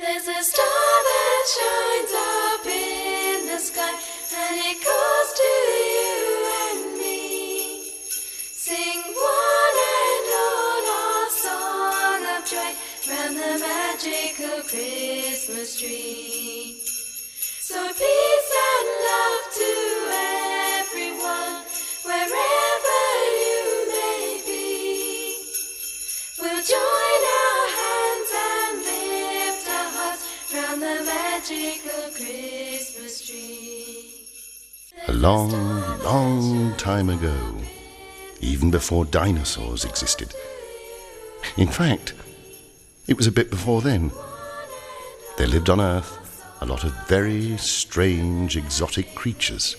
There's a star that shines up in the sky, and it calls to you and me. Sing one and all our song of joy round the magical Christmas tree. So peace and love to everyone, wherever you may be. We'll join our hands and lift our hearts round the magical Christmas tree. A long, long time ago, even before dinosaurs existed. In fact, it was a bit before then. There lived on Earth a lot of very strange, exotic creatures,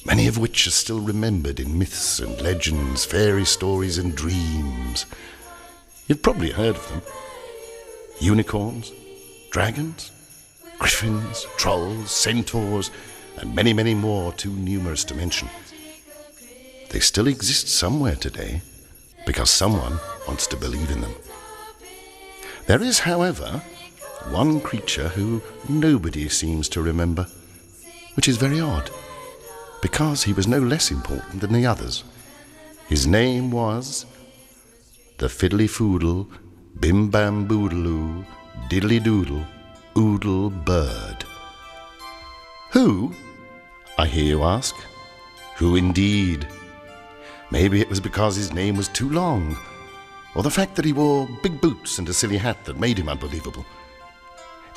many of which are still remembered in myths and legends, fairy stories and dreams. You've probably heard of them. Unicorns, dragons, griffins, trolls, centaurs, and many, many more too numerous to mention. They still exist somewhere today because someone wants to believe in them. There is, however, one creature who nobody seems to remember, which is very odd, because he was no less important than the others. His name was the Fiddley Foodle, Bim Bam Boodaloo, Diddly Doodle, Oodle Bird. Who? I hear you ask. Who indeed? Maybe it was because his name was too long, or the fact that he wore big boots and a silly hat that made him unbelievable.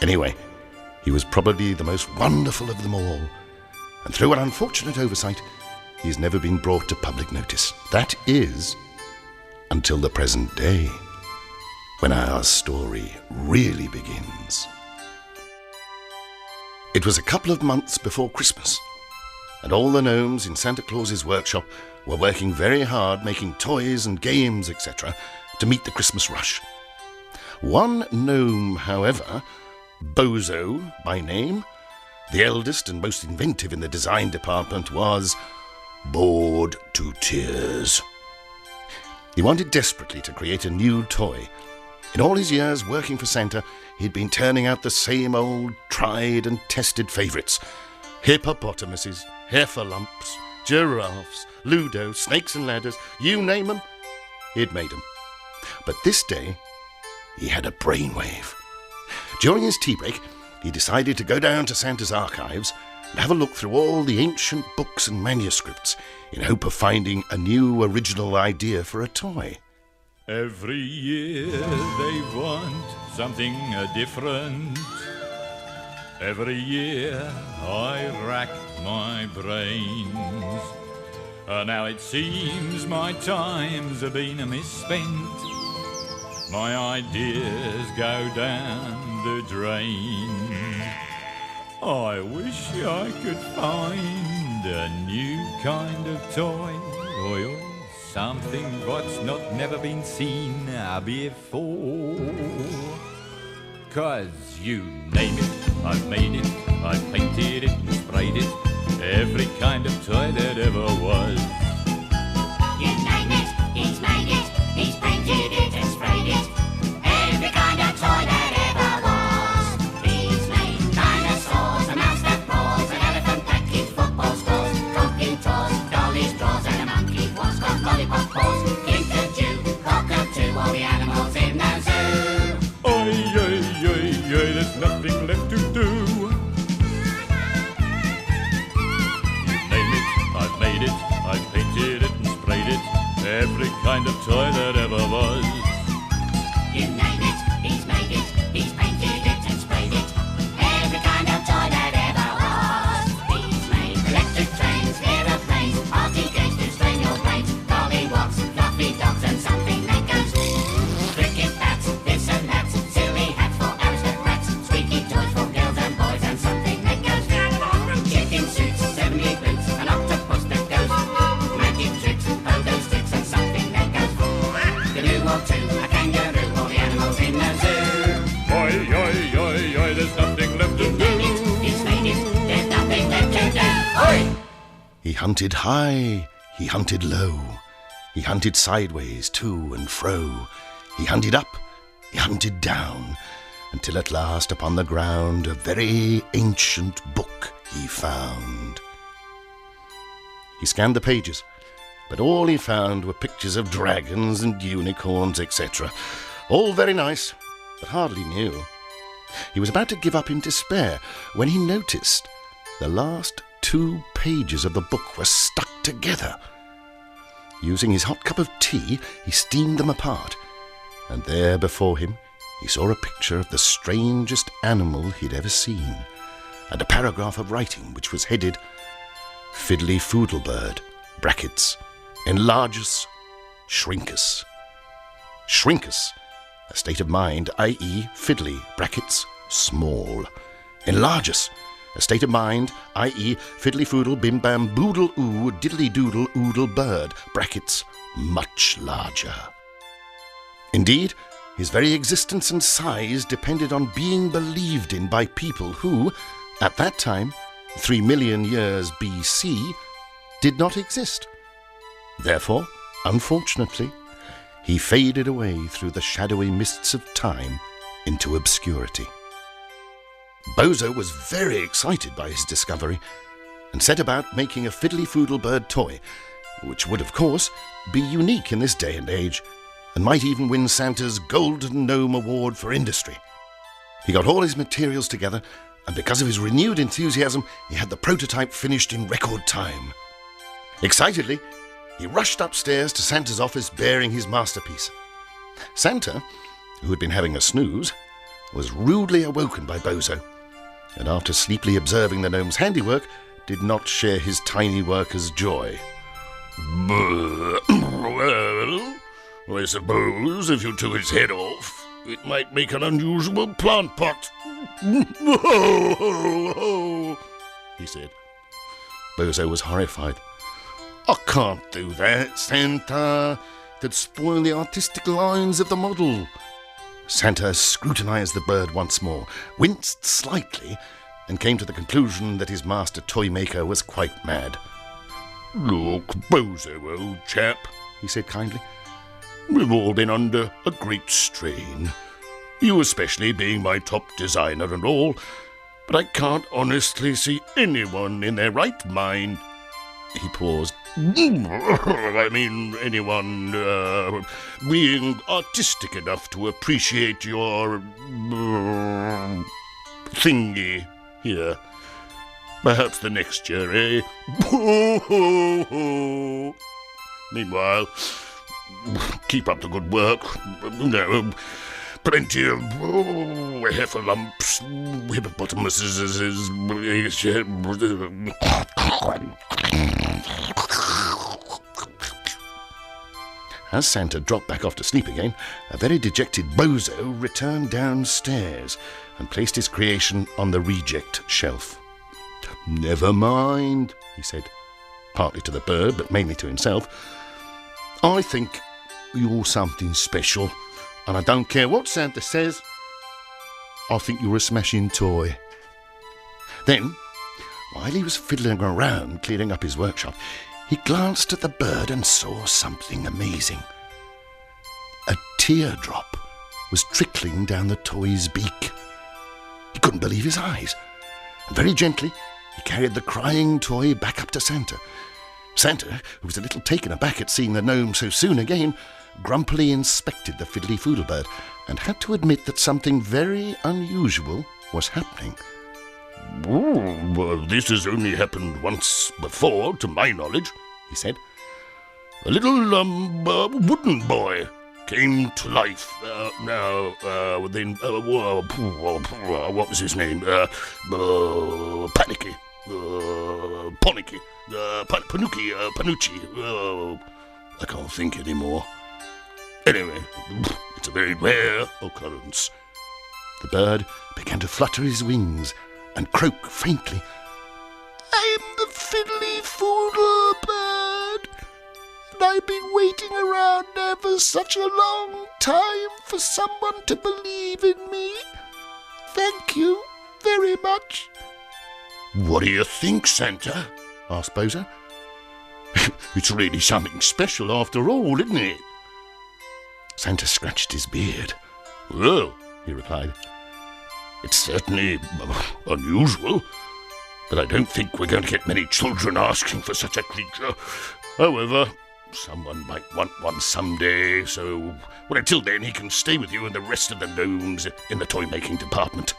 Anyway, he was probably the most wonderful of them all, and through an unfortunate oversight, he's never been brought to public notice. That is, until the present day, when our story really begins. It was a couple of months before Christmas, and all the gnomes in Santa Claus's workshop were working very hard making toys and games, etc., to meet the Christmas rush. One gnome, however, Bozo by name, the eldest and most inventive in the design department, was bored to tears. He wanted desperately to create a new toy. In all his years working for Santa, he'd been turning out the same old tried and tested favourites: hippopotamuses, heffalumps, giraffes, Ludo, snakes and ladders, you name them, he'd made them. But this day, he had a brainwave. During his tea break, he decided to go down to Santa's archives and have a look through all the ancient books and manuscripts in hope of finding a new original idea for a toy. Every year they want something different. Every year I rack my brains. Now it seems my times have been misspent. My ideas go down the drain. I wish I could find a new kind of toy, or something what's never been seen before. 'Cause you name it, I've made it, I've painted it and sprayed it, every kind of toy that ever was. You name it, he's made it, he's painted it and sprayed it, every kind of toy that ever was. He's made dinosaurs, a mouse that roars, an elephant that keeps football scores, talking toys, dolly's drawers, and a monkey what's got lollipop paws. Kinkajou, cockatoo, all the animals in the zoo. Oi, oi, oi, oi, there's nothing left to do. You name it, I've made it, I've painted it and sprayed it, every kind of toy that ever was. You name it, he's made it, he's painted it and sprayed it, every kind of toy that ever was. He's made electric trains, aeroplanes, party games to strain your brains, dollywogs, fluffy dogs and something that goes cricket bats, this and that, silly hats for aristocrats, squeaky toys for girls and boys and something that goes chicken suits, 70 boots, an octopus that goes magic tricks, pogo sticks and something that goes canoe or two, a kangaroo, all the animals in the zoo. Oi, oi, oi, oi, there's nothing left to You name it, do. he's made it, there's nothing left to do. Oi! He hunted high, he hunted low, he hunted sideways to and fro, he hunted up, he hunted down, until at last upon the ground a very ancient book he found. He scanned the pages, but all he found were pictures of dragons and unicorns, etc. All very nice, but hardly new. He was about to give up in despair when he noticed the last 2 pages of the book were stuck together. Using his hot cup of tea, he steamed them apart, and there before him he saw a picture of the strangest animal he'd ever seen, and a paragraph of writing which was headed, Fiddley Foodlebird, brackets, enlargus, shrinkus. Shrinkus, a state of mind, i.e. fiddly, brackets, small. Enlargus, a state of mind, i.e. fiddly foodle, bim bam, boodle oo, diddly doodle, oodle bird, brackets, much larger. Indeed, his very existence and size depended on being believed in by people who, at that time, 3 million years BC, did not exist. Therefore, unfortunately, he faded away through the shadowy mists of time into obscurity. Bozo was very excited by his discovery and set about making a Fiddley Foodlebird toy, which would, of course, be unique in this day and age and might even win Santa's Golden Gnome Award for Industry. He got all his materials together, and because of his renewed enthusiasm, he had the prototype finished in record time. Excitedly, he rushed upstairs to Santa's office bearing his masterpiece. Santa, who had been having a snooze, was rudely awoken by Bozo, and after sleepily observing the gnome's handiwork, did not share his tiny worker's joy. Well, I suppose if you took its head off, it might make an unusual plant pot. He said. Bozo was horrified. I can't do that, Santa. That'd spoil the artistic lines of the model. Santa scrutinized the bird once more, winced slightly, and came to the conclusion that his master toy maker was quite mad. Look, Bozo, old chap, he said kindly. We've all been under a great strain. You especially being my top designer and all, but I can't honestly see anyone in their right mind. He paused. I mean, anyone being artistic enough to appreciate your thingy here. Perhaps the next year, eh? Meanwhile, keep up the good work. Plenty of heffalumps, hippopotamuses. As Santa dropped back off to sleep again, a very dejected Bozo returned downstairs and placed his creation on the reject shelf. "Never mind," he said, partly to the bird, but mainly to himself. "I think you're something special, and I don't care what Santa says. I think you're a smashing toy." Then, while he was fiddling around clearing up his workshop, he glanced at the bird and saw something amazing. A teardrop was trickling down the toy's beak. He couldn't believe his eyes, and very gently he carried the crying toy back up to Santa. Santa, who was a little taken aback at seeing the gnome so soon again, grumpily inspected the Fiddley Foodlebird and had to admit that something very unusual was happening. Well, this has only happened once before, to my knowledge, he said. A little wooden boy came to life. What was his name? Panicky. Ponicky. Panucci. I can't think anymore. Anyway, it's a very rare occurrence. The bird began to flutter his wings and croak faintly. "I'm the Fiddley Foodlebird, and I've been waiting around ever such a long time for someone to believe in me. Thank you very much." "What do you think, Santa?" asked Bozo. "It's really something special after all, isn't it?" Santa scratched his beard. "Well," he replied, It's certainly unusual, but I don't think we're going to get many children asking for such a creature. However, someone might want one someday, so well, until then he can stay with you and the rest of the gnomes in the toy-making department.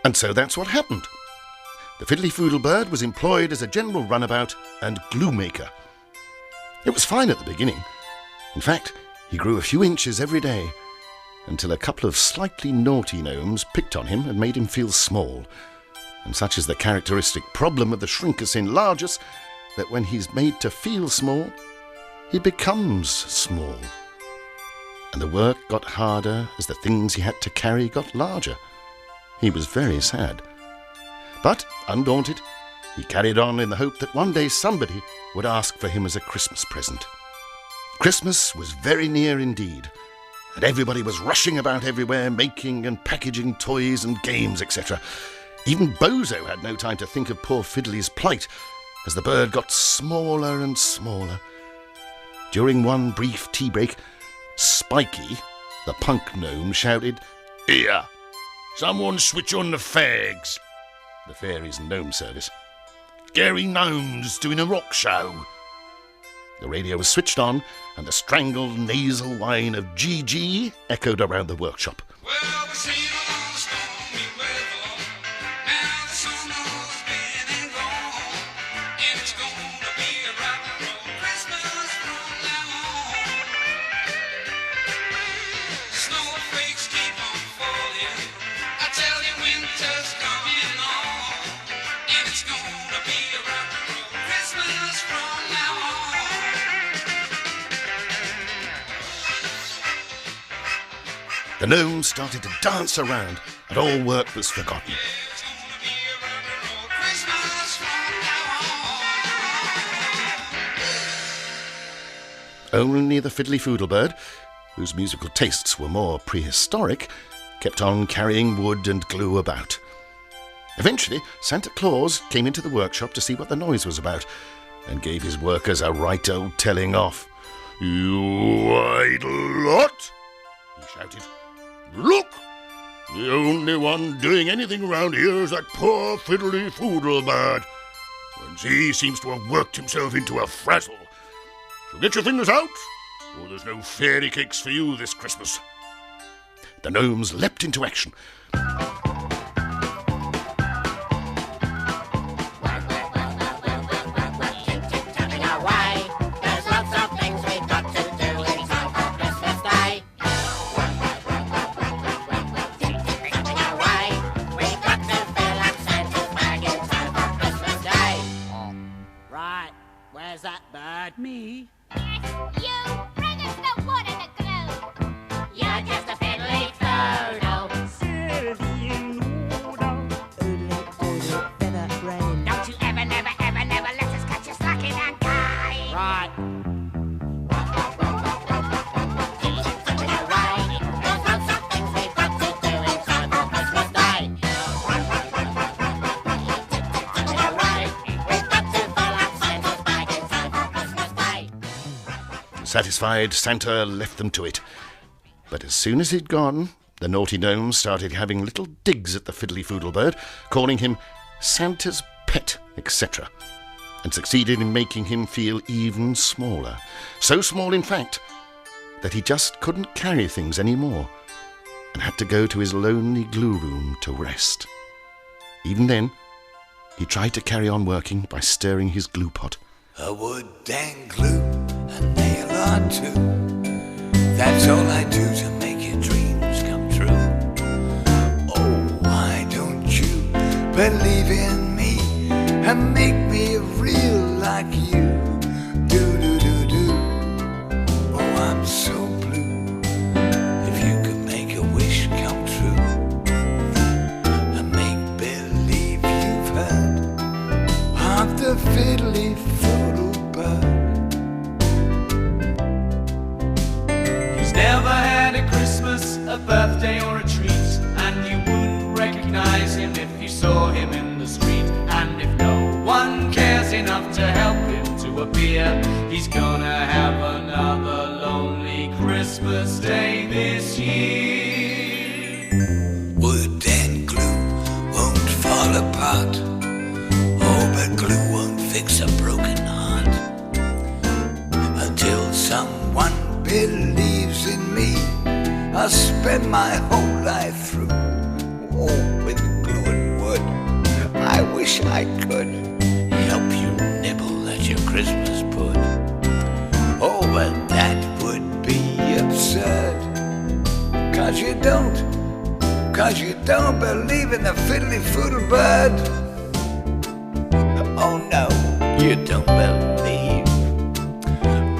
And so that's what happened. The Fiddley Foodlebird was employed as a general runabout and glue maker. It was fine at the beginning. In fact, he grew a few inches every day, until a couple of slightly naughty gnomes picked on him and made him feel small. And such is the characteristic problem of the shrinkus in largus, that when he's made to feel small, he becomes small. And the work got harder as the things he had to carry got larger. He was very sad. But, undaunted, he carried on in the hope that one day somebody would ask for him as a Christmas present. Christmas was very near indeed, and everybody was rushing about everywhere, making and packaging toys and games, etc. Even Bozo had no time to think of poor Fiddley's plight, as the bird got smaller and smaller. During one brief tea break, Spiky, the punk gnome, shouted, "Here, someone switch on the fags." The fairies' gnome service. "Scary gnomes doing a rock show." The radio was switched on, and the strangled nasal whine of GG echoed around the workshop. Well, we see it on the stormy weather. Now the summer's been and gone, and it's gonna be a rock and roll Christmas from now on. Snowflakes keep on falling. I tell you, winter's coming on, and it's gonna be a rock and roll Christmas from now on. The gnomes started to dance around, and all work was forgotten. It's gonna be a rock and roll Christmas from now on. Only the Fiddley Foodlebird, whose musical tastes were more prehistoric, kept on carrying wood and glue about. Eventually, Santa Claus came into the workshop to see what the noise was about, and gave his workers a right old telling off. "You idle lot!" he shouted. "Look! The only one doing anything around here is that poor Fiddley Foodlebird, and he seems to have worked himself into a frazzle. So get your fingers out, or there's no fairy cakes for you this Christmas." The gnomes leapt into action. Tick-tick-tapping away. There's lots of things we've got to do in time for Christmas Day. Tick-tick-tapping away. We've got to fill up Santa's bag in time for Christmas Day. Right, where's that bird? Me? You bring us the wood and the glue. You're just a fiddly foodle. Don't you ever, never, ever, never let us catch you slacking that guy. Right. Tick-tick-tapping away. There's lots of things we've got to do in time for Christmas Day. Tick-tick-tapping away. We've got to fill up Santa's bag in time for Christmas Day. Satisfied, Santa left them to it. But as soon as he'd gone, the naughty gnomes started having little digs at the Fiddley Foodlebird, calling him Santa's pet, etc., and succeeded in making him feel even smaller. So small, in fact, that he just couldn't carry things anymore, and had to go to his lonely glue room to rest. Even then, he tried to carry on working by stirring his glue pot. A wood and glue, a nail or two. That's all I do to make your dreams come true. Oh, why don't you believe in me and make me real like you? Do. Oh, I'm so blue. If you could make a wish come true and make believe you've heard of the Fiddley Foodlebird. He's never had a Christmas, a birthday or a treat, and you wouldn't recognize him if you saw him in the street. And if no one cares enough to help him to I through. Oh, with glue and wood. I wish I could help you nibble at your Christmas pud. Oh, but that would be absurd. 'Cause you don't believe in the fiddly foodle bird. Oh no, you don't believe.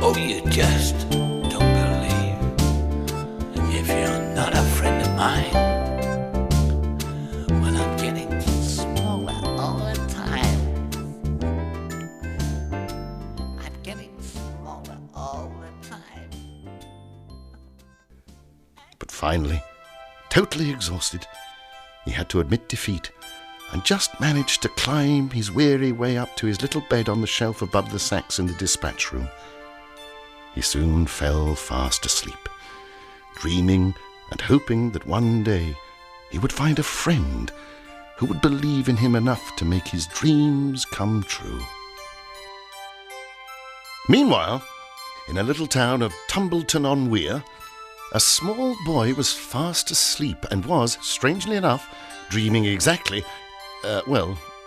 Oh, you just don't believe. If you're not a friend of mine, well, I'm getting smaller all the time. I'm getting smaller all the time. But finally, totally exhausted, he had to admit defeat and just managed to climb his weary way up to his little bed on the shelf above the sacks in the dispatch room. He soon fell fast asleep, dreaming and hoping that one day he would find a friend who would believe in him enough to make his dreams come true. Meanwhile, in a little town of Tumbleton-on-Wear, a small boy was fast asleep and was, strangely enough, dreaming exactly,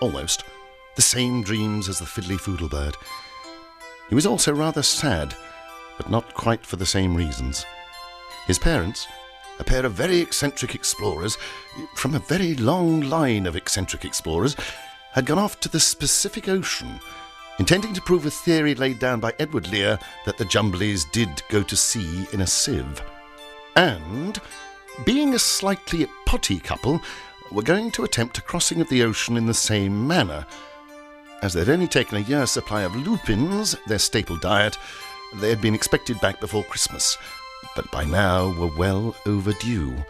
almost, the same dreams as the fiddly foodle bird. He was also rather sad, but not quite for the same reasons. His parents, a pair of very eccentric explorers, from a very long line of eccentric explorers, had gone off to the Pacific Ocean, intending to prove a theory laid down by Edward Lear that the Jumblies did go to sea in a sieve. And, being a slightly potty couple, were going to attempt a crossing of the ocean in the same manner. As they'd only taken a year's supply of lupins, their staple diet, they had been expected back before Christmas, but by now were well overdue.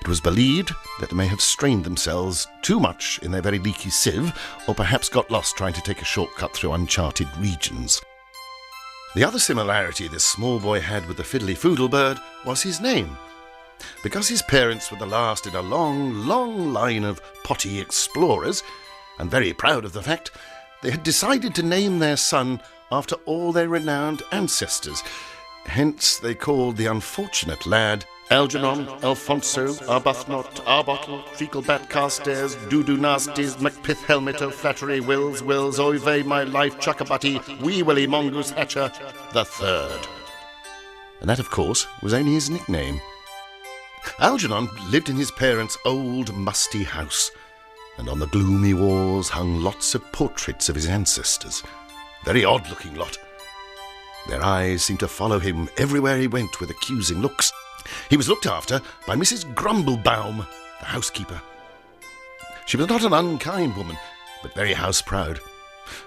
It was believed that they may have strained themselves too much in their very leaky sieve, or perhaps got lost trying to take a shortcut through uncharted regions. The other similarity this small boy had with the fiddly foodle bird was his name. Because his parents were the last in a long, long line of potty explorers, and very proud of the fact, they had decided to name their son after all their renowned ancestors. Hence they called the unfortunate lad Algernon, Alfonso, Arbuthnot, Arbottle, Treaclebat, Carstairs, Doodoo Nasties, Macpith, Helmet, O'Flattery, Wills, Oy vey, my life, Chuckabutty, Wee Willie, Mongoose, Hatcher, the third. And that, of course, was only his nickname. Algernon lived in his parents' old, musty house, and on the gloomy walls hung lots of portraits of his ancestors. Very odd-looking lot. Their eyes seemed to follow him everywhere he went with accusing looks. He was looked after by Mrs. Grumblebaum, the housekeeper. She was not an unkind woman, but very house-proud.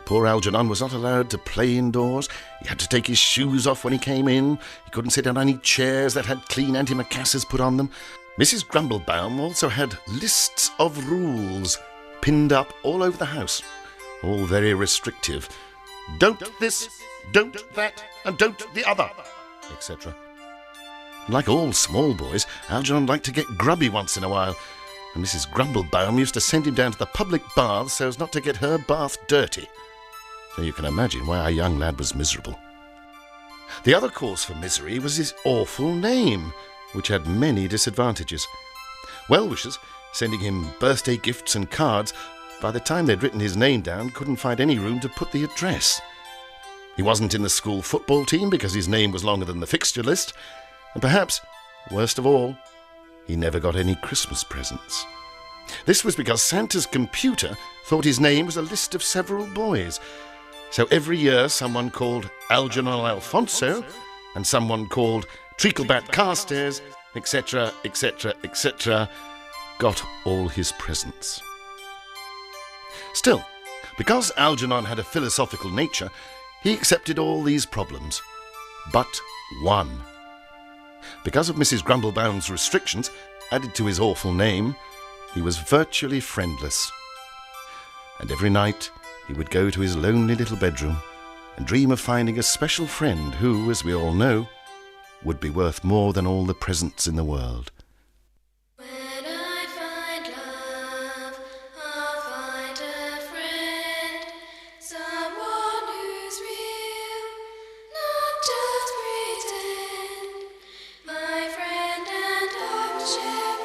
Poor Algernon was not allowed to play indoors. He had to take his shoes off when he came in. He couldn't sit on any chairs that had clean antimacassars put on them. Mrs. Grumblebaum also had lists of rules pinned up all over the house, all very restrictive. Don't this, don't that, and don't the other, etc. Like all small boys, Algernon liked to get grubby once in a while, and Mrs. Grumblebaum used to send him down to the public baths so as not to get her bath dirty. So you can imagine why our young lad was miserable. The other cause for misery was his awful name, which had many disadvantages. Well-wishers, sending him birthday gifts and cards, by the time they'd written his name down, couldn't find any room to put the address. He wasn't in the school football team because his name was longer than the fixture list, and perhaps, worst of all, he never got any Christmas presents. This was because Santa's computer thought his name was a list of several boys. So every year someone called Algernon Alfonso, and someone called Treaclebat Carstairs, etc., etc., etc., got all his presents. Still, because Algernon had a philosophical nature, he accepted all these problems. But one. Because of Mrs. Grumblebaum's restrictions, added to his awful name, he was virtually friendless. And every night he would go to his lonely little bedroom and dream of finding a special friend who, as we all know, would be worth more than all the presents in the world. When I find love, I'll find a friend, someone who's real, not just pretend. My friend and I'll share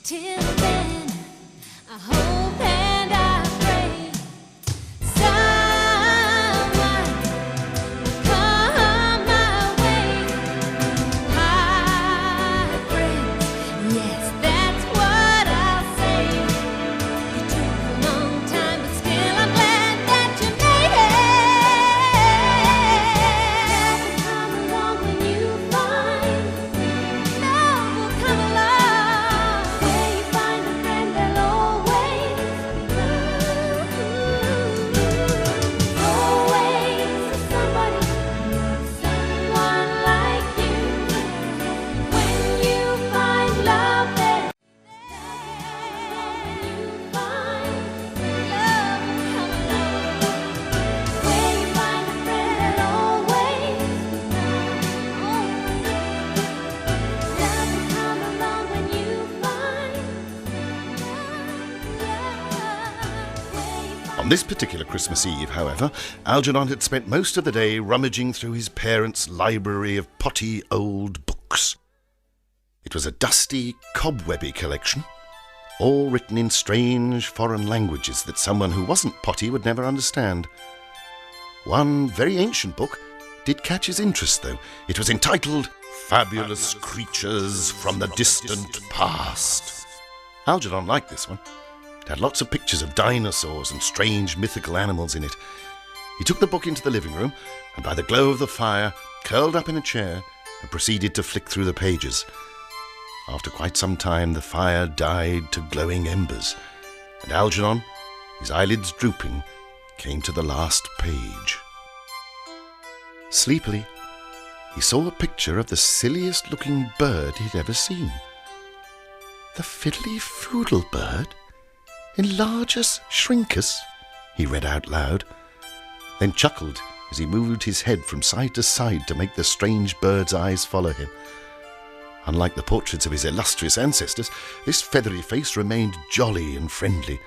Till then, I hope and I pray someone will come my way. Hi, friends, yes, that's what I'll say. It took a long time, but still I'm glad that you made it. Love will come along when you find. Love will come along where you find a friend. They'll always be love. Always somebody, someone like you. When you find love, there's when you find love will come along where you find a friend. They'll always be love. Love will come along when you find love where you find. On this particular Christmas Eve, however, Algernon had spent most of the day rummaging through his parents' library of potty old books. It was a dusty, cobwebby collection, all written in strange foreign languages that someone who wasn't potty would never understand. One very ancient book did catch his interest, though. It was entitled Fabulous Creatures from the Distant Past. Algernon liked this one. It had lots of pictures of dinosaurs and strange mythical animals in it. He took the book into the living room and by the glow of the fire curled up in a chair and proceeded to flick through the pages. After quite some time the fire died to glowing embers, and Algernon, his eyelids drooping, came to the last page. Sleepily, he saw a picture of the silliest looking bird he'd ever seen. The Fiddley Foodle bird? Enlarge us, shrink us, he read out loud, then chuckled as he moved his head from side to side to make the strange bird's eyes follow him. Unlike the portraits of his illustrious ancestors, this feathery face remained jolly and friendly.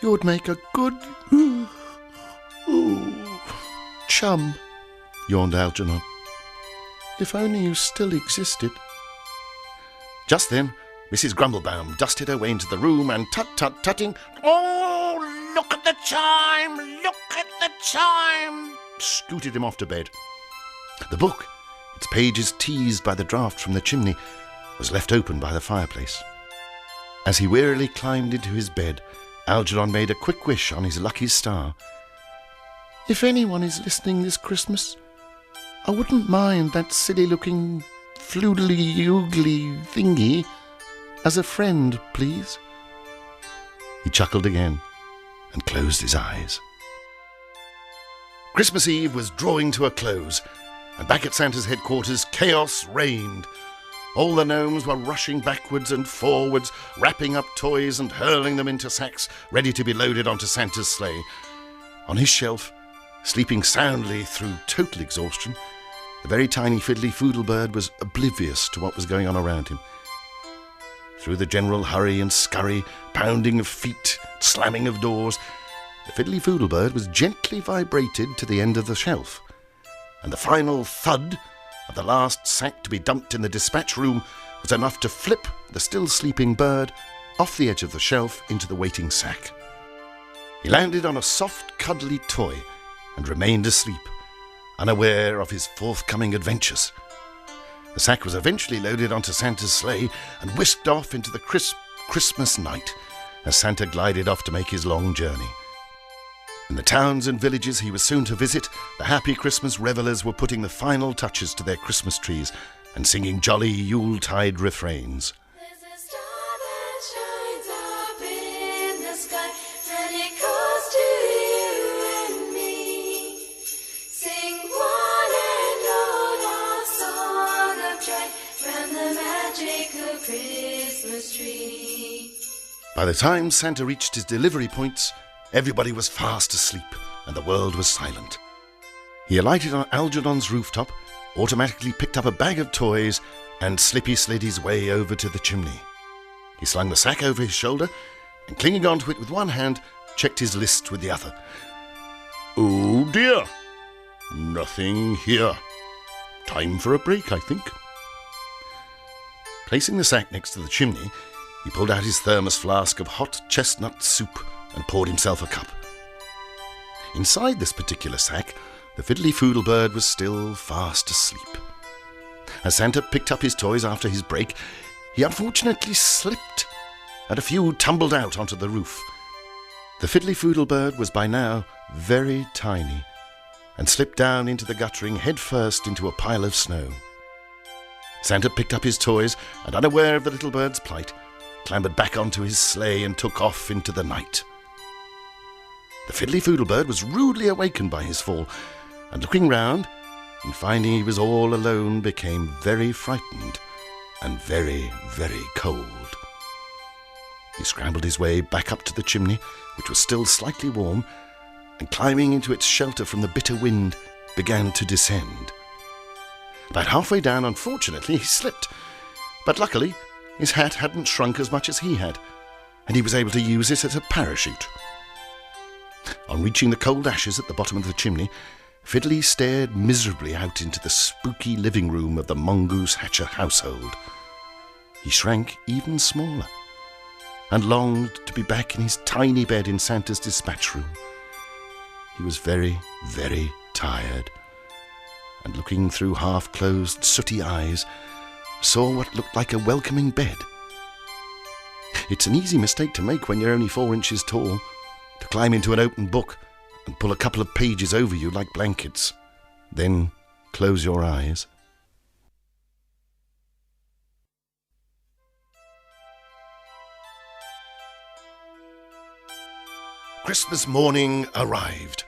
You'd make a good chum, yawned Algernon. If only you still existed. Just then, Mrs. Grumblebaum dusted her way into the room and tut-tut-tutting, "Oh, look at the chime! Look at the chime!" scooted him off to bed. The book, its pages teased by the draught from the chimney, was left open by the fireplace. As he wearily climbed into his bed, Algernon made a quick wish on his lucky star. If anyone is listening this Christmas, I wouldn't mind that silly-looking floodly-oogly thingy as a friend, please. He chuckled again and closed his eyes. Christmas Eve was drawing to a close, and back at Santa's headquarters, chaos reigned. All the gnomes were rushing backwards and forwards, wrapping up toys and hurling them into sacks, ready to be loaded onto Santa's sleigh. On his shelf, sleeping soundly through total exhaustion, the very tiny Fiddley Foodle bird was oblivious to what was going on around him. Through the general hurry and scurry, pounding of feet, slamming of doors, the Fiddley Foodle bird was gently vibrated to the end of the shelf, and the final thud of the last sack to be dumped in the dispatch room was enough to flip the still sleeping bird off the edge of the shelf into the waiting sack. He landed on a soft, cuddly toy and remained asleep, unaware of his forthcoming adventures. The sack was eventually loaded onto Santa's sleigh and whisked off into the crisp Christmas night as Santa glided off to make his long journey. In the towns and villages he was soon to visit, the happy Christmas revellers were putting the final touches to their Christmas trees and singing jolly Yuletide refrains. There's a star that shines up in the sky, and it calls to you and me. Sing one and all our song of joy round the magical Christmas tree. By the time Santa reached his delivery points, everybody was fast asleep and the world was silent. He alighted on Algernon's rooftop, automatically picked up a bag of toys, and slippy slid his way over to the chimney. He slung the sack over his shoulder and, clinging onto it with one hand, checked his list with the other. Oh dear, nothing here. Time for a break, I think. Placing the sack next to the chimney, He pulled out his thermos flask of hot chestnut soup and poured himself a cup. Inside this particular sack, the fiddly Foodlebird was still fast asleep. As Santa picked up his toys after his break, he unfortunately slipped, and a few tumbled out onto the roof. The fiddly Foodlebird was by now very tiny, and slipped down into the guttering head-first into a pile of snow. Santa picked up his toys, and unaware of the little bird's plight, clambered back onto his sleigh and took off into the night. The fiddly Foodlebird was rudely awakened by his fall, and looking round, and finding he was all alone, became very frightened and very, very cold. He scrambled his way back up to the chimney, which was still slightly warm, and climbing into its shelter from the bitter wind, began to descend. About halfway down, unfortunately, he slipped, but luckily his hat hadn't shrunk as much as he had, and he was able to use it as a parachute. On reaching the cold ashes at the bottom of the chimney, Fiddley stared miserably out into the spooky living room of the Mongoose Hatcher household. He shrank even smaller, and longed to be back in his tiny bed in Santa's dispatch room. He was very, very tired, and looking through half-closed, sooty eyes, saw what looked like a welcoming bed. It's an easy mistake to make when you're only 4 inches tall, to climb into an open book and pull a couple of pages over you like blankets, then close your eyes. Christmas morning arrived,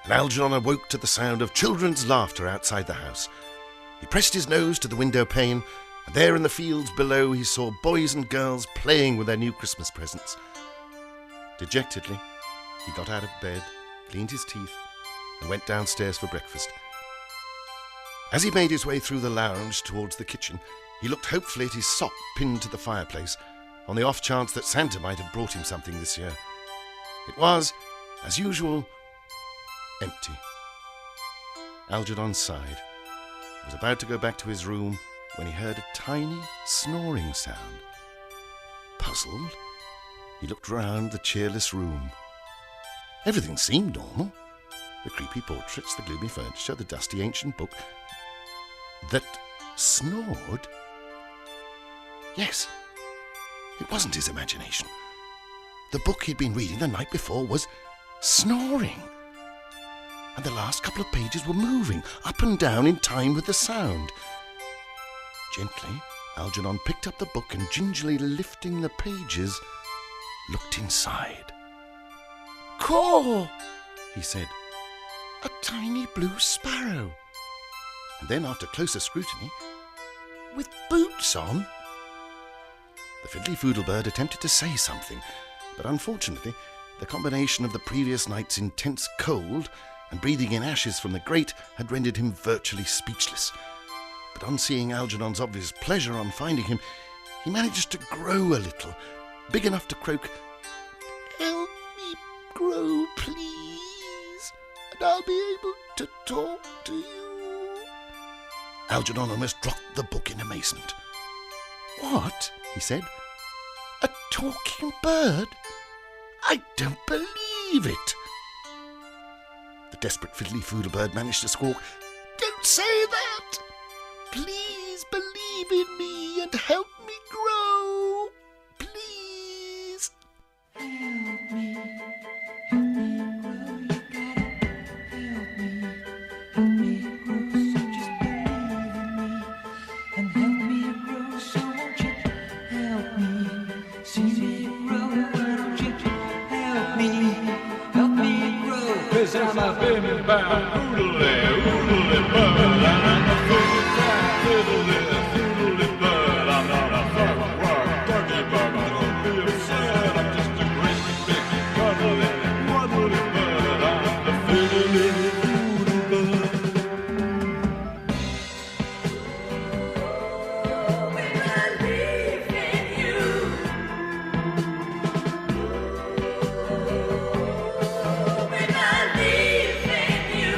and Algernon awoke to the sound of children's laughter outside the house. He pressed his nose to the window pane, and there in the fields below he saw boys and girls playing with their new Christmas presents. Dejectedly, he got out of bed, cleaned his teeth, and went downstairs for breakfast. As he made his way through the lounge towards the kitchen, he looked hopefully at his sock pinned to the fireplace, on the off chance that Santa might have brought him something this year. It was, as usual, empty. Algernon sighed. He was about to go back to his room when he heard a tiny snoring sound. Puzzled, he looked round the cheerless room. Everything seemed normal. The creepy portraits, the gloomy furniture, the dusty ancient book. That snored? Yes, it wasn't his imagination. The book he'd been reading the night before was snoring, and the last couple of pages were moving up and down in time with the sound. Gently, Algernon picked up the book and, gingerly lifting the pages, looked inside. "Caw!" he said. "A tiny blue sparrow." And then, after closer scrutiny, "with boots on." The fiddly Foodlebird attempted to say something, but unfortunately, the combination of the previous night's intense cold and breathing in ashes from the grate had rendered him virtually speechless. But on seeing Algernon's obvious pleasure on finding him, he managed to grow a little, big enough to croak, "Help me grow, please, and I'll be able to talk to you." Algernon almost dropped the book in amazement. "What?" he said. "A talking bird? I don't believe it." The desperate fiddly Foodlebird managed to squawk, "Don't say that! Please believe in me and help me grow! Please!" Help me grow, you gotta help me grow, so just believe in me, and help me grow, so won't you help me, see me grow, why don't you help me grow, 'Cause I'm a bim bam oodly, oodly bird, and I'm a fiddly, fiddly bird. I'm not a fur work turkey bird, but don't be upset. I'm just a great big cuddly, waddly bird. I'm the fiddly foodle bird. We believe in you. We believe in you.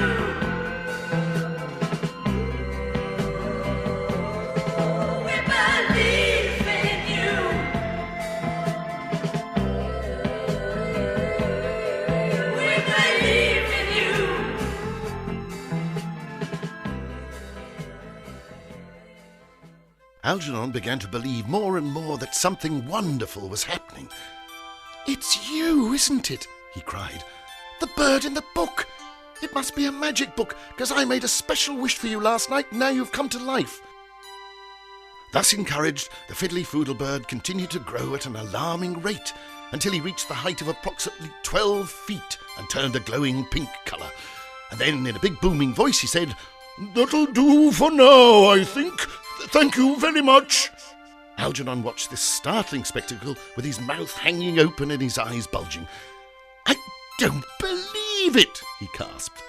Algernon began to believe more and more that something wonderful was happening. "It's you, isn't it?" he cried. "The bird in the book! It must be a magic book, because I made a special wish for you last night, and now you've come to life." Thus encouraged, the Fiddley Foodlebird continued to grow at an alarming rate until he reached the height of approximately 12 feet and turned a glowing pink colour. And then, in a big booming voice, he said, "That'll do for now, I think. Thank you very much." Algernon watched this startling spectacle with his mouth hanging open and his eyes bulging. "I don't believe it," he gasped.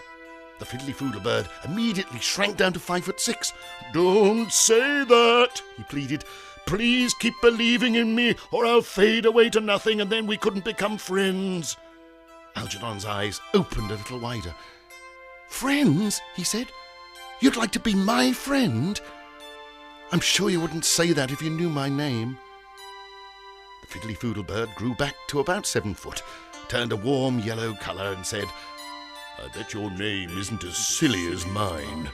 The Fiddley Foodlebird immediately shrank down to 5'6". "Don't say that," he pleaded. "Please keep believing in me, or I'll fade away to nothing, and then we couldn't become friends." Algernon's eyes opened a little wider. "Friends?" he said. "You'd like to be my friend? I'm sure you wouldn't say that if you knew my name." The Fiddley Foodlebird grew back to about 7 foot, turned a warm yellow colour, and said, "I bet your name isn't as silly as mine."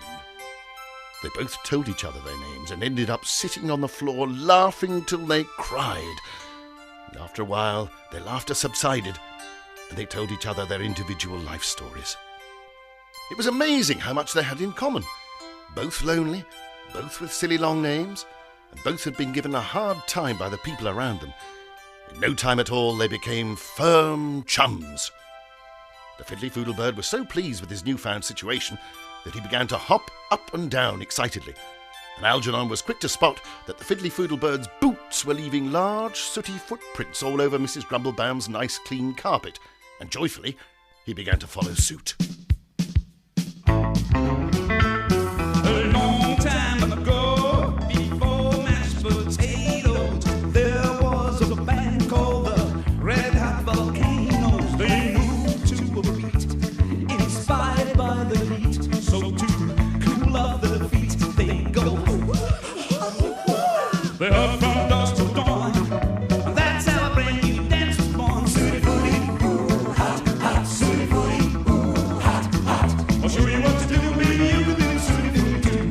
They both told each other their names and ended up sitting on the floor laughing till they cried. And after a while, their laughter subsided, and they told each other their individual life stories. It was amazing how much they had in common. Both lonely, both with silly long names, and both had been given a hard time by the people around them. In no time at all, they became firm chums. The Fiddley Foodlebird was so pleased with his newfound situation that he began to hop up and down excitedly, and Algernon was quick to spot that the Fiddley Foodlebird's boots were leaving large sooty footprints all over Mrs. Grumblebaum's nice clean carpet, and joyfully he began to follow suit. A long time ago, before mashed potatoes, there was a band called the Red Hot Volcanoes. They moved to a beat, inspired by the heat. So to cool off the feet, they go. They hop from dusk till dawn. And that's how a brand new dance was born. Sooty footy, ooh, hot, hot, sooty footy, ooh, hot, hot. I'll show you what to do, baby, you can do sooty footy too.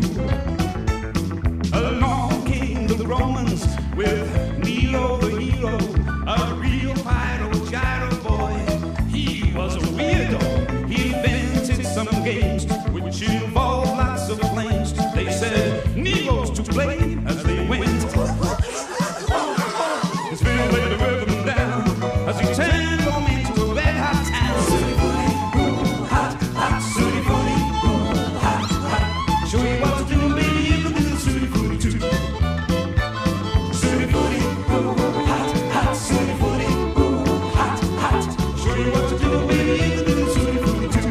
Along came the Romans with Nero the hero, a real pyro gyro boy. He was a weirdo. He invented some games which involved lots of flames. They said Nero's to blame as they went. His fiddle laid the rhythm down as he turned home into a red hot town. Sooty footy, ooh, hot, hot, sooty footy, ooh, hot, hot. Show you what to do, baby, you can do sooty footy too. Sooty footy, ooh, hot, hot, sooty footy, ooh, hot, hot. Show you what to do, baby, you can do sooty footy too.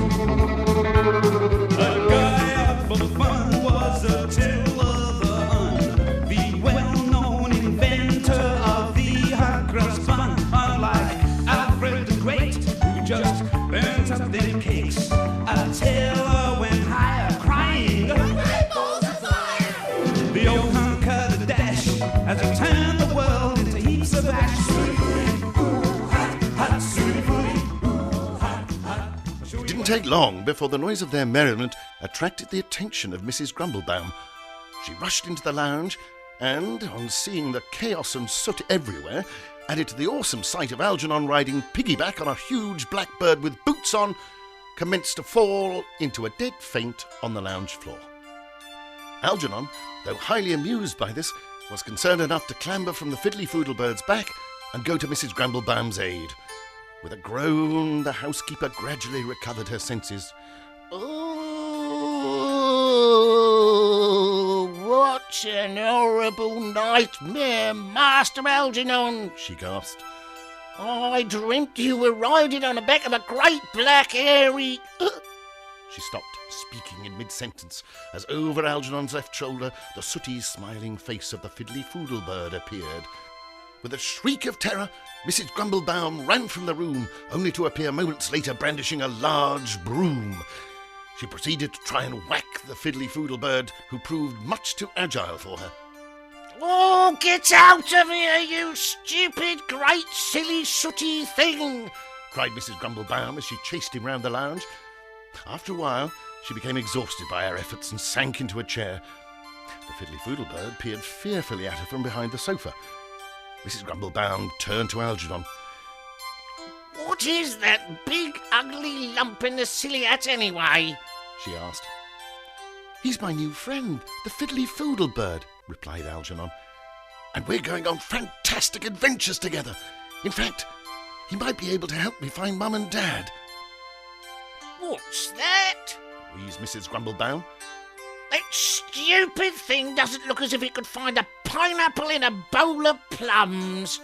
A guy out for fun was Attila the Hun, the well-known inventor of the hot cross bun. Unlike Alfred the Great, who just burnt up their cakes, Attila went higher, crying, "Rainbows of fire!" The old Hun cut a dash as he turned the world into heaps of ash. Sooty footy, ooh, hot, hot, sooty footy, ooh, hot, hot. It didn't take long before the noise of their merriment attracted the attention of Mrs. Grumblebaum. She rushed into the lounge and, on seeing the chaos and soot everywhere, added to the awesome sight of Algernon riding piggyback on a huge black bird with boots on, commenced to fall into a dead faint on the lounge floor. Algernon, though highly amused by this, was concerned enough to clamber from the Fiddley Foodlebird's back and go to Mrs. Grumblebaum's aid. With a groan, the housekeeper gradually recovered her senses. "Oh, what an horrible nightmare, Master Algernon!" she gasped. "I dreamt you were riding on the back of a great black hairy..." She stopped, speaking in mid-sentence, as over Algernon's left shoulder the sooty, smiling face of the Fiddley Foodlebird appeared. With a shriek of terror, Mrs. Grumblebaum ran from the room, only to appear moments later brandishing a large broom. She proceeded to try and whack the Fiddley Foodlebird, who proved much too agile for her. "Oh, get out of here, you stupid, great, silly, sooty thing!" cried Mrs. Grumblebaum as she chased him round the lounge. After a while, she became exhausted by her efforts and sank into a chair. The Fiddly Foodlebird peered fearfully at her from behind the sofa. Mrs. Grumblebaum turned to Algernon. What is that big, ugly lump in the silly hat anyway? She asked. He's my new friend, the Fiddly Foodlebird, replied Algernon. And we're going on fantastic adventures together. In fact, he might be able to help me find Mum and Dad. What's that? Wheezed Mrs. Grumblebaum. That stupid thing doesn't look as if it could find a pineapple in a bowl of plums.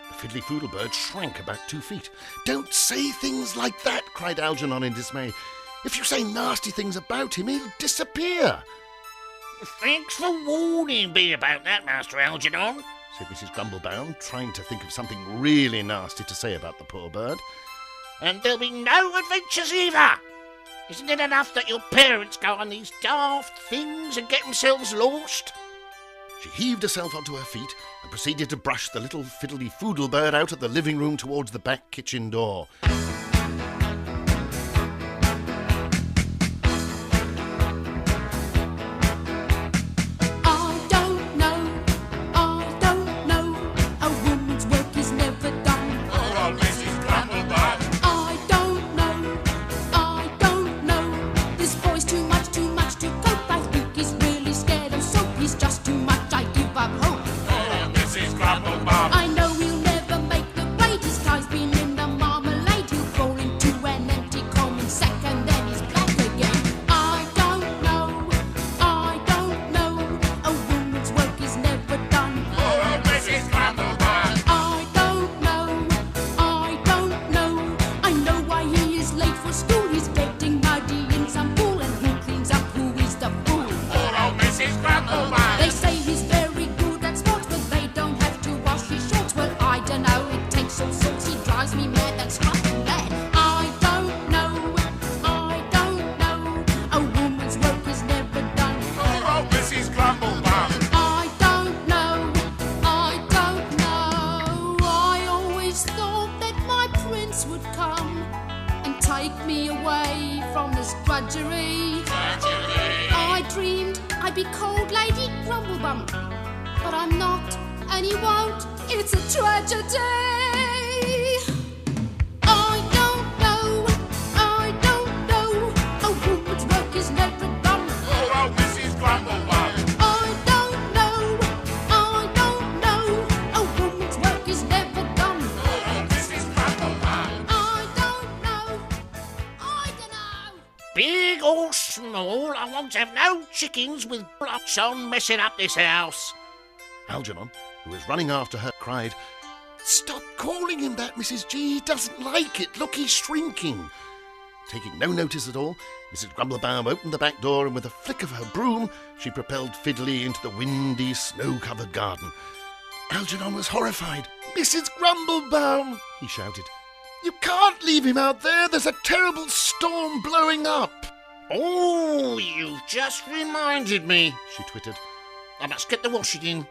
The Fiddly Foodlebird shrank about 2 feet. Don't say things like that, cried Algernon in dismay. If you say nasty things about him, he'll disappear. Thanks for warning me about that, Master Algernon, said Mrs. Grumblebaum, trying to think of something really nasty to say about the poor bird. And there'll be no adventures either. Isn't it enough that your parents go on these daft things and get themselves lost? She heaved herself onto her feet and proceeded to brush the little Fiddly Foodlebird out of the living room towards the back kitchen door. I know he'll never make the grade. His tie's been in the marmalade. He'll fall into an empty common sack and then he's back again. I don't know. A woman's work is never done. Oh, Mrs. Grumblebaum. I don't know. I know why he is late for school. He's getting muddy in some pool, and who cleans up? Who is the fool? Oh, Mrs. Grumblebaum. They say he's very good at sports, but they don't have to wash his shorts. Well, I don't know, it takes all sorts. He drives me mad, that's fucking bad. I don't know. A woman's work is never done. Oh, Mrs. Grumblebaum. I don't know. I always thought that my prince would come and take me away from this drudgery. I dreamed I'd be called Lady Grumblebum, but I'm not, and he won't. It's a tragedy. I don't know. A woman's work is never done. Oh, Mrs. Grumblebaum. I don't know. A woman's work is never done. Oh, Mrs. Grumblebaum. I don't know. Big or small, I won't have no chickens with blotch on messing up this house. Algernon, who was running after her, cried, Stop calling him that, Mrs. G. He doesn't like it. Look, he's shrinking. Taking no notice at all, Mrs. Grumblebaum opened the back door, and with a flick of her broom, she propelled Fiddly into the windy, snow-covered garden. Algernon was horrified. Mrs. Grumblebaum, he shouted. You can't leave him out there. There's a terrible storm blowing up. Oh, you've just reminded me, she twittered. I must get the washing in.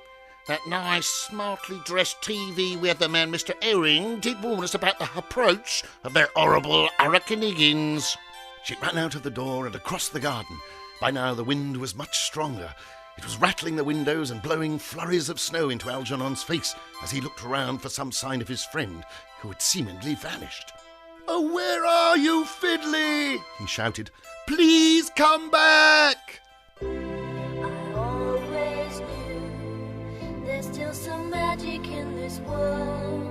That nice, smartly dressed TV weatherman, Mr. Herring, did warn us about the approach of their horrible Hurricane Higgins. She ran out of the door and across the garden. By now the wind was much stronger. It was rattling the windows and blowing flurries of snow into Algernon's face as he looked around for some sign of his friend, who had seemingly vanished. Oh, where are you, Fiddly? He shouted. Please come back! I always knew there's still some magic in this world.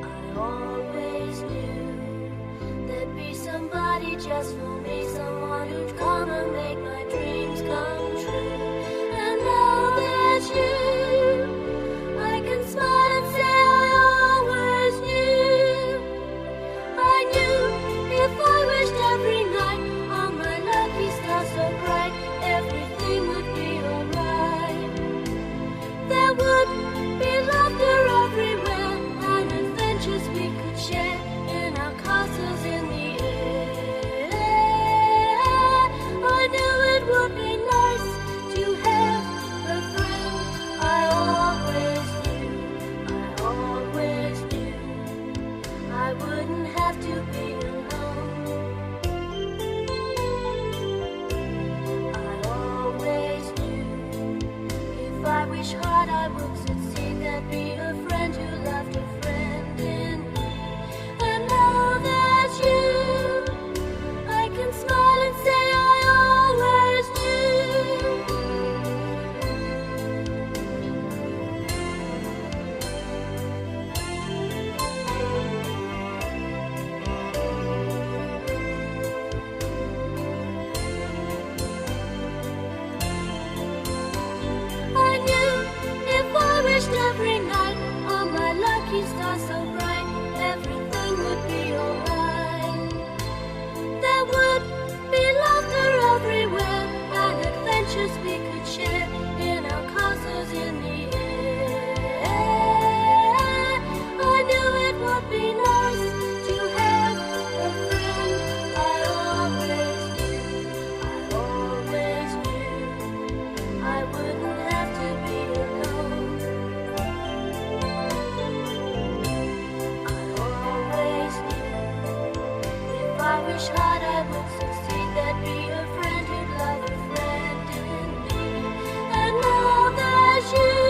I always knew there'd be somebody just for me, someone who'd come and make my dreams come true. And now there's you, I can smile and say I always knew. I knew if I wished every night on my lucky star so bright, everything would be alright. There would be laughter everywhere and adventures we could share in our castles in the air. hard I would succeed, there'd be a friend who loved a friend in me. And now there's you, I can smile and say I always I knew if I wished every night on my lucky star so bright, everything would be alright. There would be laughter everywhere and adventures we could share in our castles in the air. I knew it would be nice to have a friend. I always knew I wouldn't have to be alone. I always knew if I wish hard I would succeed, there'd be a friend who'd love a friend in me. And now there's you,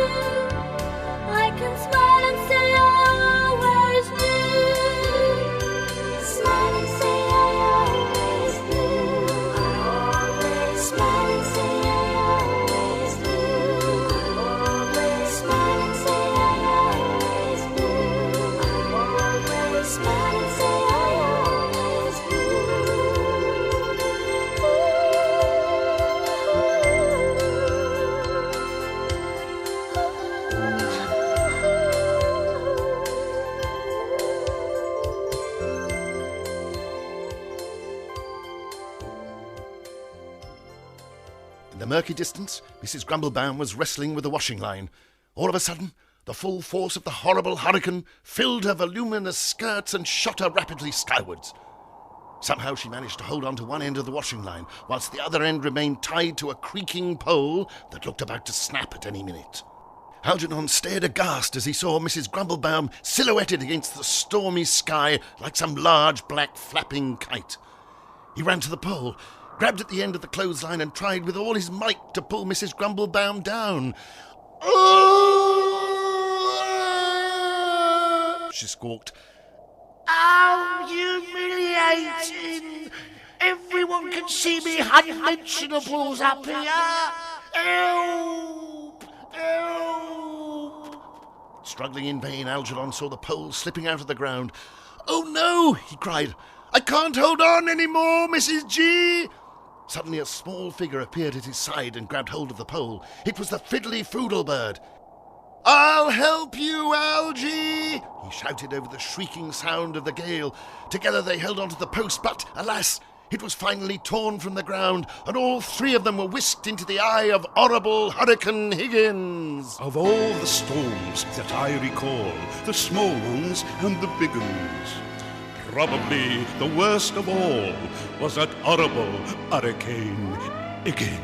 I can smile and say I always knew. Smile and say I always knew. I always smile and say I always knew. I always smile and say I always knew. I always smile and say I always In the murky distance, Mrs. Grumblebaum was wrestling with the washing line. All of a sudden, the full force of the horrible hurricane filled her voluminous skirts and shot her rapidly skywards. Somehow she managed to hold on to one end of the washing line, whilst the other end remained tied to a creaking pole that looked about to snap at any minute. Algernon stared aghast as he saw Mrs. Grumblebaum silhouetted against the stormy sky like some large black flapping kite. He ran to the pole, grabbed at the end of the clothesline and tried with all his might to pull Mrs. Grumblebaum down. "Oh!" she squawked. Oh, humiliating! Everyone can see me unmentionables up here! Help! Help! Struggling in vain, Algernon saw the pole slipping out of the ground. "Oh no!" he cried. "I can't hold on any more, Mrs. G!" Suddenly a small figure appeared at his side and grabbed hold of the pole. It was the Fiddley bird. "I'll help you, Algy!" he shouted over the shrieking sound of the gale. Together they held onto the post, but, alas, it was finally torn from the ground, and all three of them were whisked into the eye of horrible Hurricane Higgins. Of all the storms that I recall, the small ones and the big ones, probably the worst of all was that horrible Hurricane Higgins.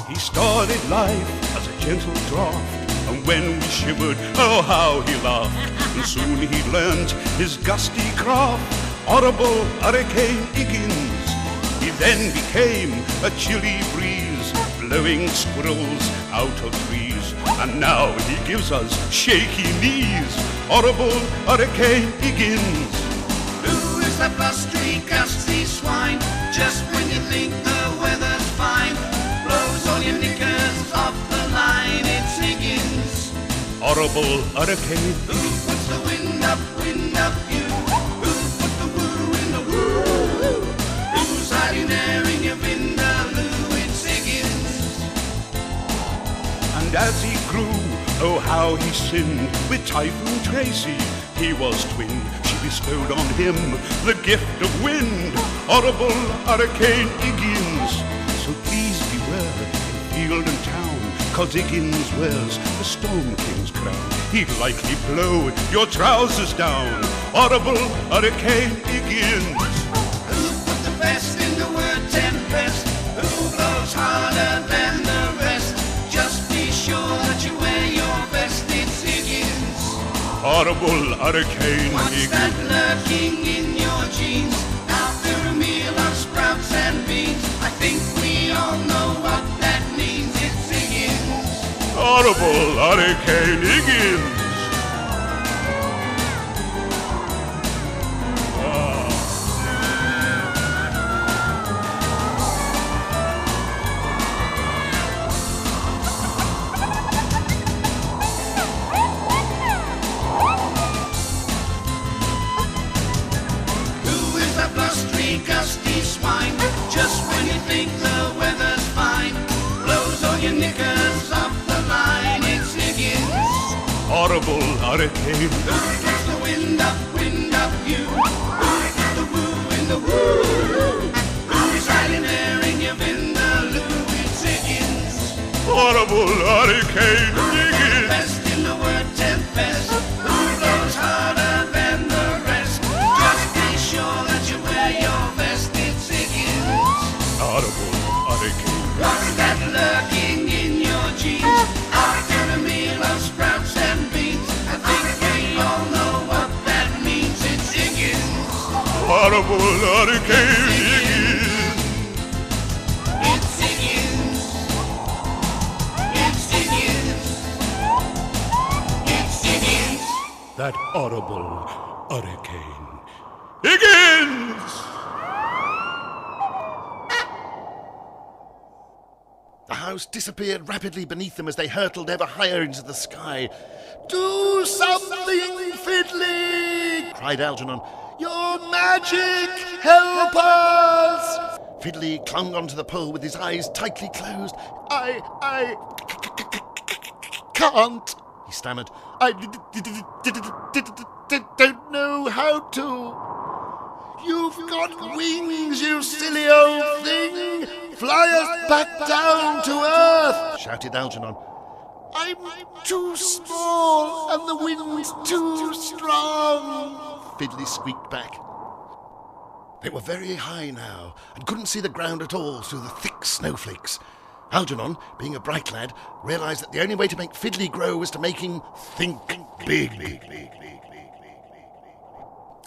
He started life as a gentle draft, and when we shivered, oh how he laughed. And soon he learned his gusty craft, horrible Hurricane Higgins. He then became a chilly breeze, blowing squirrels out of trees. And now he gives us shaky knees, horrible Hurricane Higgins. Who is that blustery, gusty swine? Just when you think the weather's fine, blows all your knickers off the line. It's Higgins, horrible Hurricane. Who puts the wind up you? Who put the woo in the woo? Who's hiding there in your vindaloo? It's Higgins. And as he grew, oh how he sinned with Typhoon Tracy. He was twin, she bestowed on him the gift of wind, horrible Hurricane Higgins. So please beware in field and town, 'cause Higgins wears the Storm King's crown. He'd likely blow your trousers down, horrible Hurricane Higgins. Who put the best in the word tempest? Who blows harder than the rest? Just be sure that you wear your vest. It's Higgins, horrible Hurricane What's Higgins. that lurking in your jeans? After a meal of sprouts and beans, I think we all know what that means. It's Higgins, horrible Hurricane Higgins. Who is that blustery, gusty swine? Just when you think the weather's fine, blows all your knickers off the line. It's Higgins. Horrible Hurricane. Who gets the wind up you? Who gets the woo in the woo? Who's riding there in your vindaloo? It's Higgins. Horrible Hurricane Higgins. Best in the word tempest. Who blows harder than the rest? Just be sure that you wear your vest. It's Higgins. Horrible Hurricane. What's that lurking in your jeans? After a meal of sprouts and beans, I think we all know what that means. It's Higgins. Horrible Hurricane Higgins. It's Higgins. It's Higgins. It's Higgins. That horrible Hurricane Higgins. The house disappeared rapidly beneath them as they hurtled ever higher into the sky. "Do something, Fiddley!" cried Algernon. "Your magic! Help us!" Fiddley clung onto the pole with his eyes tightly closed. I can't," he stammered. "I don't know how to." "You've got wings, you silly old thing! Fly us back down to earth!" shouted Algernon. "I'm too small and the wind's too strong," Fiddley squeaked back. They were very high now and couldn't see the ground at all through the thick snowflakes. Algernon, being a bright lad, realised that the only way to make Fiddley grow was to make him think big.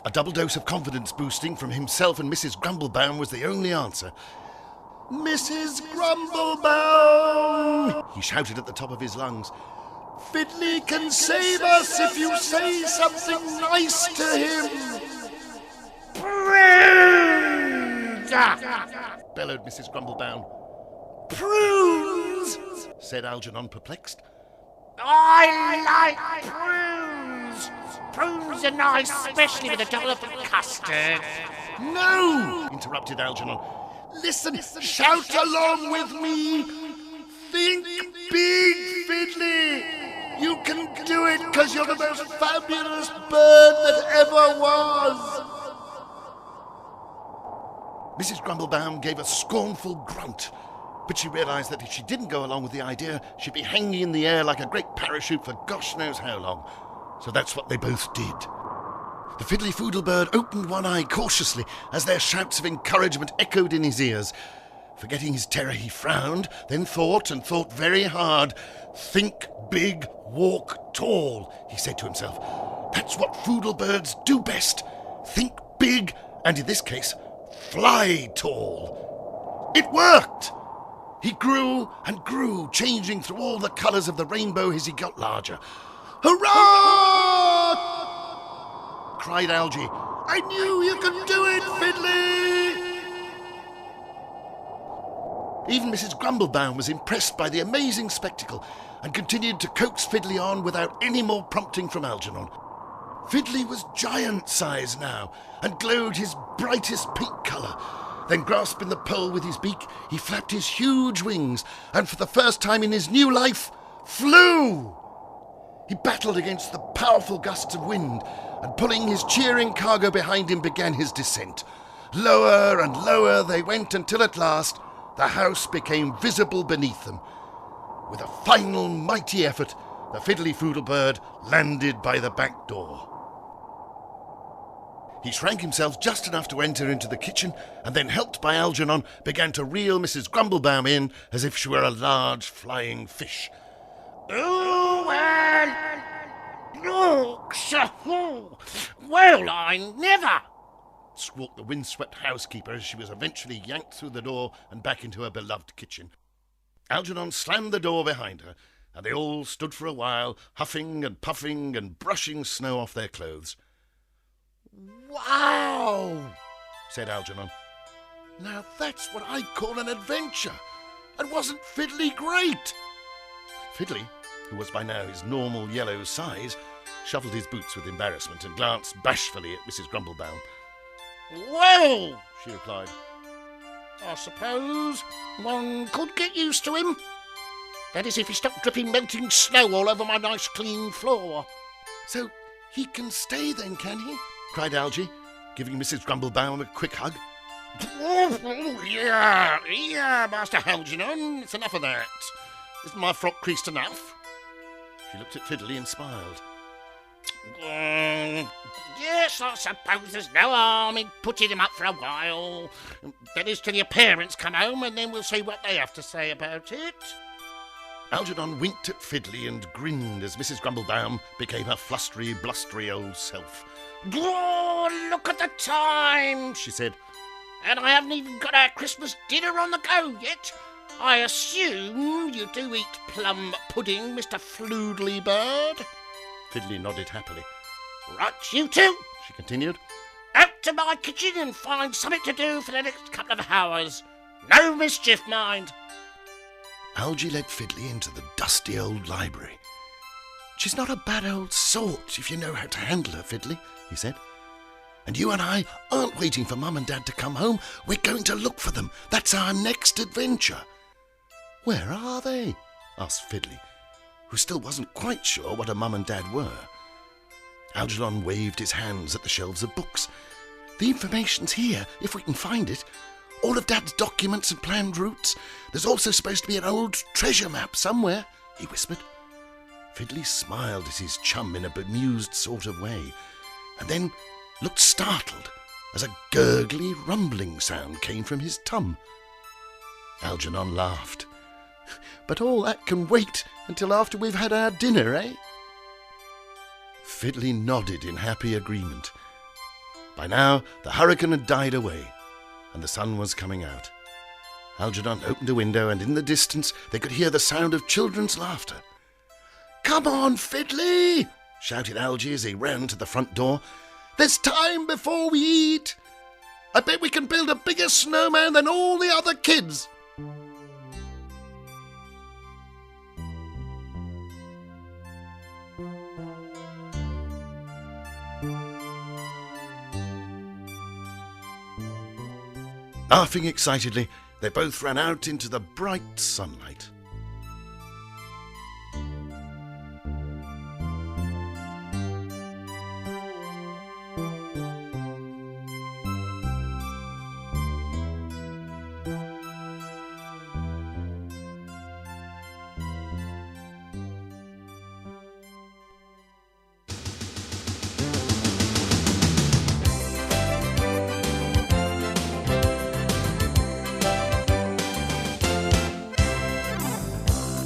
A double dose of confidence boosting from himself and Mrs. Grumblebaum was the only answer. "Mrs. Grumblebaum!" he shouted at the top of his lungs. "Fiddley can save us if you say something nice to him!" "Prunes!" bellowed Mrs. Grumblebaum. "Prunes!" said Algernon, perplexed. I like prunes. Prunes are nice, especially with a dollop of custard. "No!" interrupted Algernon. Listen, shout along with me. Think big, Fiddley. You can do it because you're the most fabulous bird that ever was. Mrs. Grumblebaum gave a scornful grunt, but she realised that if she didn't go along with the idea, she'd be hanging in the air like a great parachute for gosh knows how long. So that's what they both did. The Fiddly Foodlebird opened one eye cautiously as their shouts of encouragement echoed in his ears. Forgetting his terror, he frowned, then thought and thought very hard. "Think big, walk tall," he said to himself. "That's what Foodlebirds do best. Think big, and in this case, fly tall." It worked! He grew and grew, changing through all the colours of the rainbow as he got larger. "Hurrah!" cried Algy. "I knew you could do it, Fiddly!" Even Mrs. Grumblebaum was impressed by the amazing spectacle and continued to coax Fiddly on without any more prompting from Algernon. Fiddly was giant-sized now and glowed his brightest pink colour. Then, grasping the pole with his beak, he flapped his huge wings and, for the first time in his new life, flew! He battled against the powerful gusts of wind and, pulling his cheering cargo behind him, began his descent. Lower and lower they went until at last the house became visible beneath them. With a final mighty effort, the Fiddly Foodlebird landed by the back door. He shrank himself just enough to enter into the kitchen, and then, helped by Algernon, began to reel Mrs. Grumblebaum in as if she were a large flying fish. "Oh, well, looks, well, I never," squawked the windswept housekeeper as she was eventually yanked through the door and back into her beloved kitchen. Algernon slammed the door behind her, and they all stood for a while, huffing and puffing and brushing snow off their clothes. "Wow!" said Algernon. "Now that's what I call an adventure. And wasn't Fiddley great?" Fiddley, who was by now his normal yellow size, shuffled his boots with embarrassment and glanced bashfully at Mrs. Grumblebaum. "Well," she replied, "I suppose one could get used to him. That is, if he stopped dripping melting snow all over my nice clean floor." "So he can stay then, can he?" cried Algy, giving Mrs. Grumblebaum a quick hug. "Oh, yeah, Master Algernon, it's enough of that. Isn't my frock creased enough?" She looked at Fiddley and smiled. Yes, I suppose there's no harm in putting him up for a while. That is, till your parents come home, and then we'll see what they have to say about it." Algernon winked at Fiddley and grinned as Mrs. Grumblebaum became her flustery, blustery old self. "Oh, look at the time," she said. "And I haven't even got our Christmas dinner on the go yet. I assume you do eat plum pudding, Mr. Floodley Bird?" Fiddley nodded happily. "Right, you two," she continued. "Out to my kitchen and find something to do for the next couple of hours. No mischief, mind." Algy led Fiddley into the dusty old library. "She's not a bad old sort if you know how to handle her, Fiddley," he said. "And you and I aren't waiting for Mum and Dad to come home. We're going to look for them. That's our next adventure." "Where are they?" asked Fiddley, who still wasn't quite sure what a Mum and Dad were. Algernon waved his hands at the shelves of books. "The information's here, if we can find it. All of Dad's documents and planned routes. There's also supposed to be an old treasure map somewhere," he whispered. Fiddley smiled at his chum in a bemused sort of way, and then looked startled as a gurgly, rumbling sound came from his tum. Algernon laughed. "But all that can wait until after we've had our dinner, eh?" Fiddley nodded in happy agreement. By now, the hurricane had died away, and the sun was coming out. Algernon opened a window, and in the distance they could hear the sound of children's laughter. "Come on, Fiddley!" shouted Algy as he ran to the front door. "There's time before we eat. I bet we can build a bigger snowman than all the other kids." Laughing excitedly, they both ran out into the bright sunlight.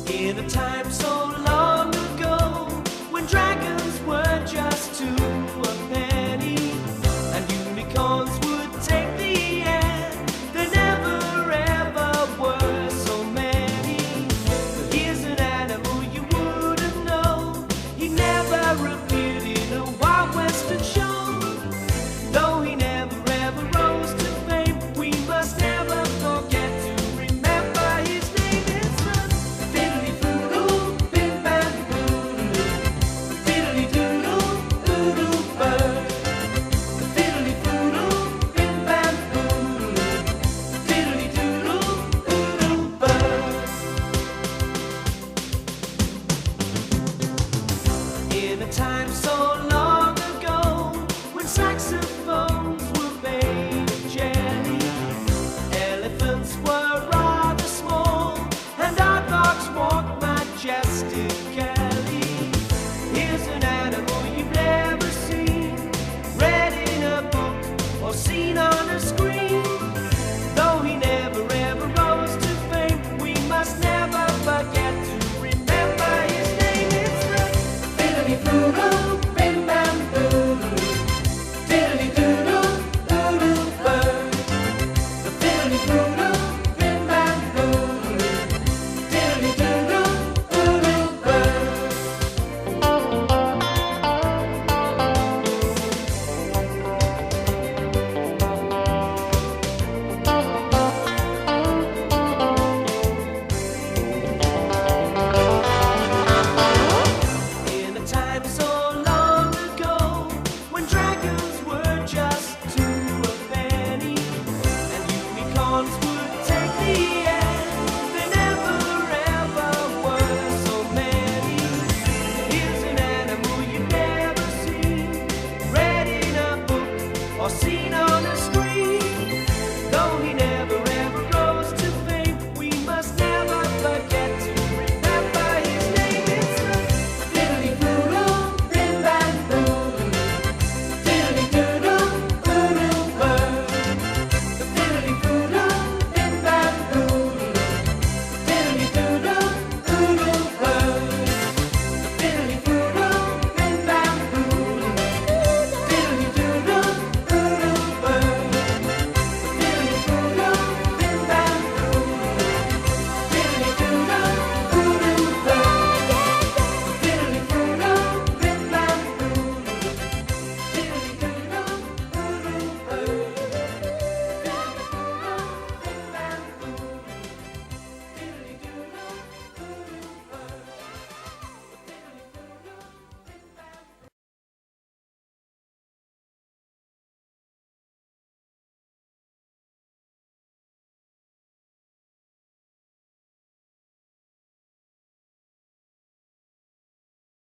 In a time so long ago, when dragons were just 2 a penny, and unicorns would take the air, there never ever were so many. But here's an animal you wouldn't know. He never appeared in a Wild Western show. Though he never ever rose to fame, we must never forget to remember his name. It's the Fiddly Foodle, Bim Bam Boodaloo, Fiddly Doodle, Doodle Bird. The Fiddly Foodle, Bim Bam Boodaloo, Fiddly Doodle, Doodle Bird. In a time so long